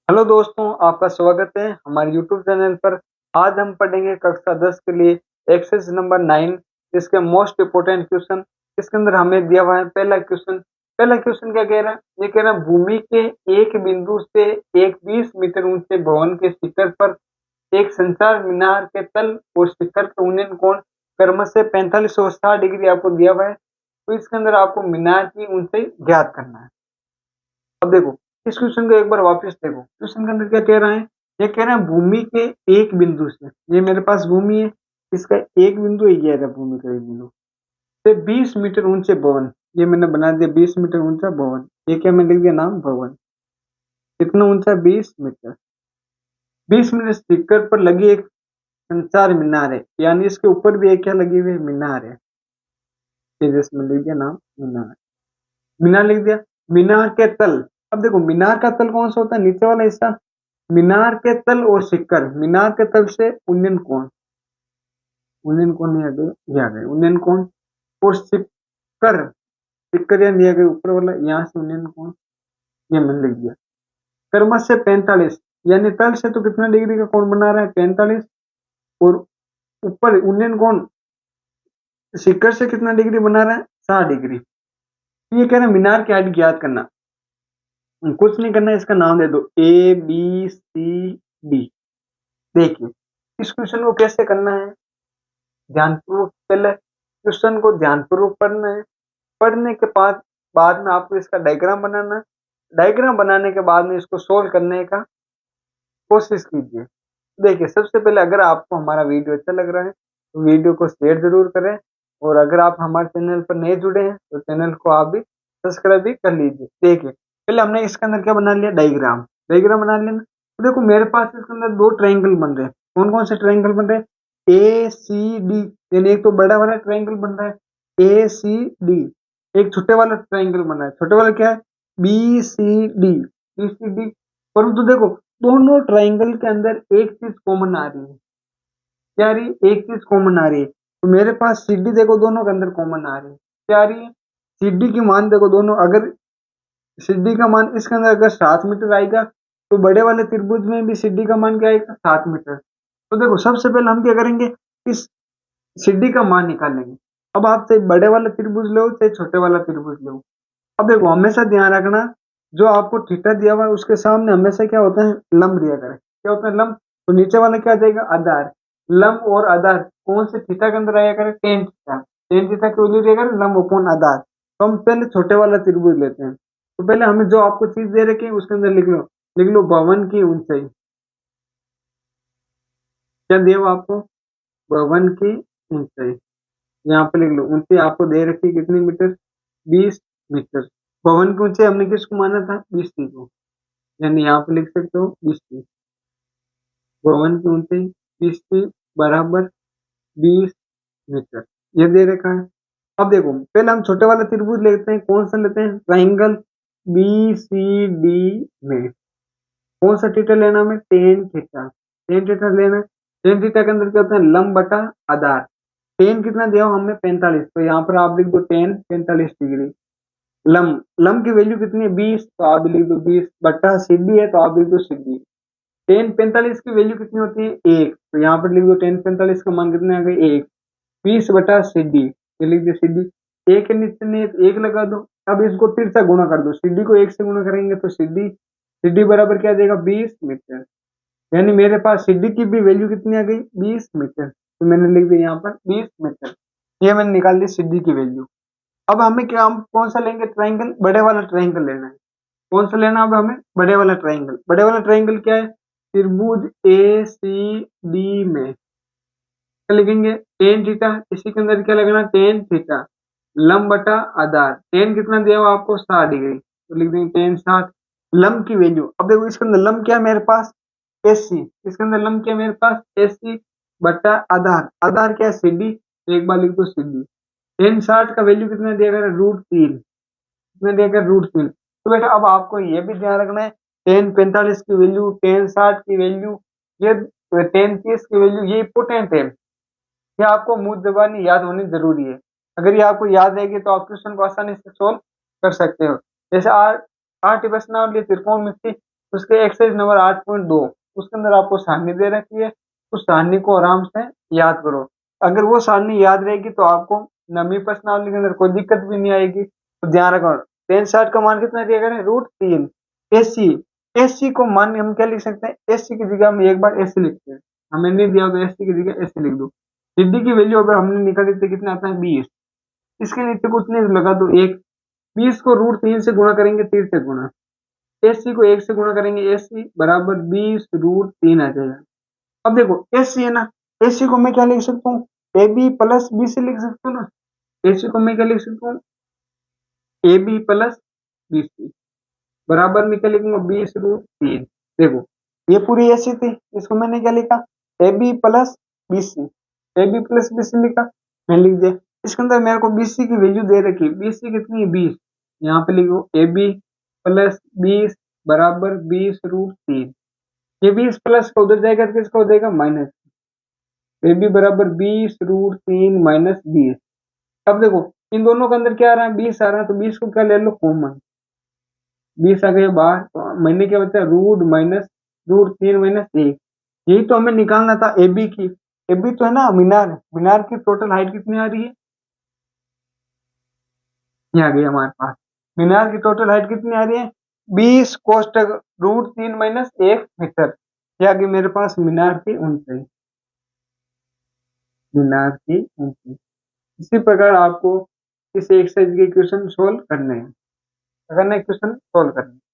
Hello दोस्तों, आपका स्वागत है हमारे यूट्यूब चैनल पर। आज हम पढ़ेंगे कक्षा 10 के लिए एक्सरसाइज नंबर 9। इसके मोस्ट इम्पोर्टेंट क्वेश्चन इसके अंदर हमें दिया हुआ है। पहला क्वेश्चन क्या कह रहा है? ये कह रहा है भूमि के एक बिंदु से एक 20 मीटर ऊंचे भवन के शिखर पर एक संचार मीनार के तल और शिखर का उन्नयन कोण क्रमशः 45 और 60 डिग्री आपको दिया हुआ है। तो इसके अंदर आपको मीनार की ऊंचाई ज्ञात करना है। अब देखो, इस क्वेश्चन को एक बार वापस देखो। क्वेश्चन के अंदर क्या कह रहा है? ये कह रहा है भूमि के एक बिंदु से, ये मेरे पास भूमि है, इसका एक बिंदु ही गया था, भूमि का एक बिंदु से 20 मीटर ऊंचे भवन, ये मैंने बना दिया 20 मीटर ऊंचा भवन। ये क्या मैं लिख दिया नाम भवन। कितना ऊंचा? 20 मीटर। 20 मीटर शिखर पर लगी एक संचार मीनार है, यानी इसके ऊपर भी एक क्या लगी हुई है? मीनार है। ये जैसे मैं लिख दिया नाम मीनार। मीनार लिख दिया। मीनार के तल, अब देखो मीनार का तल कौन सा होता है? नीचे वाला हिस्सा। मीनार के तल और शिखर, मीनार के तल से उन्नयन कोण, उन्नयन कोण नहीं आ गए उन्नयन कोण, और शिखर, शिखर या दिया गया ऊपर वाला, यहाँ से उन्नयन कोण, ये मैंने लिख दिया। क्रमश से 45, यानी तल से तो कितना डिग्री का कोण बना रहा है? 45। और ऊपर उन्नयन कोण शिखर से कितना डिग्री बना रहा है? 60 डिग्री। ये कह रहे हैं मीनार की हाइट ज्ञात करना। कुछ नहीं करना, इसका नाम दे दो ए बी सी डी। देखिए, इस क्वेश्चन को कैसे करना है, ध्यानपूर्वक पहले क्वेश्चन को ध्यानपूर्वक पढ़ना है। पढ़ने के बाद में आपको इसका डायग्राम बनाना है। डायग्राम बनाने के बाद में इसको सोल्व करने का कोशिश कीजिए। देखिए, सबसे पहले अगर आपको हमारा वीडियो अच्छा लग रहा है तो वीडियो को शेयर जरूर करें, और अगर आप हमारे चैनल पर नए जुड़े हैं तो चैनल को आप भी सब्सक्राइब भी कर लीजिए। देखिए, पहले हमने इसके अंदर क्या बना लिया? डायग्राम। डायग्राम बना लिया ना। तो देखो, मेरे पास इसके अंदर दो ट्रायंगल बन रहे हैं। कौन कौन से ट्रायंगल बन रहे हैं? ए सी डी, यानी एक तो बड़ा वाला ट्रायंगल बन रहा है ए सी डी, एक छोटे वाला ट्रायंगल बन रहा है, छोटे वाला क्या है? B C D, B C D. परंतु देखो, दोनों ट्रायंगल के अंदर एक चीज कॉमन आ रही है। क्या आ रही है? एक चीज कॉमन आ रही है। तो मेरे पास सीडी देखो, दोनों के अंदर कॉमन आ रही है। क्या आ रही है? सीडी की मान देखो, दोनों अगर सीडी का मान इसके अंदर अगर 7 मीटर आएगा तो बड़े वाले त्रिभुज में भी सीडी का मान क्या आएगा? 7 मीटर। तो देखो, सबसे पहले हम क्या करेंगे? इस सीडी का मान निकालेंगे। अब आप चाहे बड़े वाला त्रिभुज लो चाहे छोटे वाला त्रिभुज लो, अब देखो हमेशा ध्यान रखना, जो आपको थीटा दिया हुआ है उसके सामने हमेशा क्या होता है? लंब दिया करें। क्या होता है? लंब। तो नीचे वाला क्या आ जाएगा? आधार। लंब और आधार कौन से थीटा के अंदर आया करे? Tan theta. टेन थीटा की वैल्यू दिया करे लंब अपॉन आधार। तो हम पहले छोटे वाला त्रिभुज लेते हैं। तो पहले हमें जो आपको चीज दे रखी है उसके अंदर लिख लो भवन की ऊंचाई। क्या दिया हुआ आपको? भवन की ऊंचाई। यहाँ पे लिख लो ऊंचाई आपको दे रखी है कितनी मीटर? 20 मीटर। भवन की ऊंचाई हमने किसको माना था? 20 को, यानी यहाँ पे लिख सकते हो 20। भवन की ऊंचाई 20 बराबर 20 मीटर, ये दे रखा है। अब देखो, पहले हम छोटे वाला त्रिभुज लेते हैं। कौन सा लेते हैं? ट्राइंगल बी सी डी में कौन सा थीटा लेना? हमें टेन थीटा। टेन थीटा लेना है। टेन थीटा के अंदर क्या होता है? लंब बटा आधार। टेन कितना दिया हुआ हमें? 45। तो यहाँ पर आप लिख दो टेन 45 डिग्री। लंब की वैल्यू कितनी है? 20। तो आप लिख दो 20 बटा सीडी है, तो आप लिख दो सीडी। टेन 45 की वैल्यू कितनी होती है? 1। तो यहाँ पर लिख दो टेन 45 का मान कितने आ गए? 1। 20 बटा सीडी, ये लिख दो सीडी। एक के नीचे ने एक लगा दो। अब इसको तिरछा गुणा कर दो, सीडी को 1 से गुणा करेंगे तो सीडी सीडी बराबर क्या देगा? 20 मीटर। यानी मेरे पास सीडी की भी वैल्यू कितनी आ गई? 20 मीटर। तो मैंने लिख दिया यहाँ पर 20 मीटर। ये मैंने निकाल दी सीडी की वैल्यू। अब हमें क्या, हम कौन सा लेंगे? ट्राइंगल, बड़े वाला ट्राइंगल लेना है। कौन सा लेना? अब हमें बड़े वाला ट्राइंगल। बड़े वाला ट्राइंगल क्या है? त्रिभुज ए सी डी में क्या लिखेंगे? Tan theta. इसी के अंदर क्या लगना? Tan theta. लंब बटा आधार। टेन कितना दिया हुआ आपको? 60 डिग्री। तो लिख देंगे टेन 60। लंब की वैल्यू, अब देखो इसके अंदर लंब क्या है मेरे पास? S C. इसके अंदर लंब क्या है मेरे पास? एस सी बटा आधार। आधार क्या है? सीडी। एक बार लिख दो सीडी। टेन 60 का वैल्यू कितना दिया गया? √3। कितना दिया गया? √3। तो बेटा अब आपको ये भी ध्यान रखना है, टेन 45 की वैल्यू, टेन 60 की वैल्यू, ये टेन 30 की वैल्यू, ये इंपोर्टेंट है। ये आपको मुंह जबानी याद होनी जरूरी है। अगर ये आपको याद रहेगी तो आप क्वेश्चन को आसानी से सोल्व कर सकते हो। जैसे आर आर टिपसनावली त्रिकोणमिति, उसके एक्सरसाइज नंबर 8.2 उसके अंदर आपको सारणी दे रखी है, उस सारणी को आराम से याद करो। अगर वो सारणी याद रहेगी तो आपको नवीं प्रश्नावली के अंदर कोई दिक्कत भी नहीं आएगी। तो ध्यान रखो, tan 60 का मान कितना दिया गया है, √3। एसी एसी को मान हम क्या लिख सकते हैं, एसी की जगह हम एक बार एसी लिखते हैं, हमें नहीं दिया तो एसी की जगह एसी लिख दो। डी की वैल्यू अगर हमने निकाली तो कितना आता है, 20। इसके नीचे कुछ नहीं लगा तो एक, 20 को √3 से गुणा करेंगे, 3 से गुणा, एसी को 1 से गुणा करेंगे, एसी बराबर 20√3 आ जाएगा। अब देखो एसी है ना, एसी को मैं क्या लिख सकता हूँ, A B plus B C लिख सकता हूँ ना। एसी को मैं क्या लिख सकता हूँ, A B plus B C बराबर में क्या लिखूंगा, 20√3। देखो ये पूरी एसी थी, इसको मैंने क्या लिखा, A B plus B C, A B plus B C लिखा, मैंने लिख दिया। इसके अंदर मेरे को बी सी की वैल्यू दे रखी है, बी सी कितनी है, 20। यहाँ पे लिखो ए बी प्लस 20 बराबर 20√3। ये 20 प्लस का उधर जाएगा तो किसका हो जाएगा, माइनस। ए बी बराबर 20√3 माइनस 20। अब देखो इन दोनों के अंदर क्या आ रहा है, 20 आ रहा है, तो 20 को क्या ले लो, कॉमन। 20 आ गए बाहर, तो महीने क्या बचा, रूट माइनस √3 माइनस 1। यही तो हमें निकालना था ए बी की। ए बी तो है ना मीनार, मीनार की टोटल हाइट कितनी आ रही है, ये आ गई हमारे पास। मीनार की टोटल हाइट कितनी आ रही है, 20 कोष्टक √3 माइनस 1 मीटर। ये आ गई मेरे पास मीनार की ऊंचाई, मीनार की ऊंचाई। इसी प्रकार आपको इस एक्सरसाइज के क्वेश्चन सोल्व करने हैं, करना है, क्वेश्चन सोल्व करना है।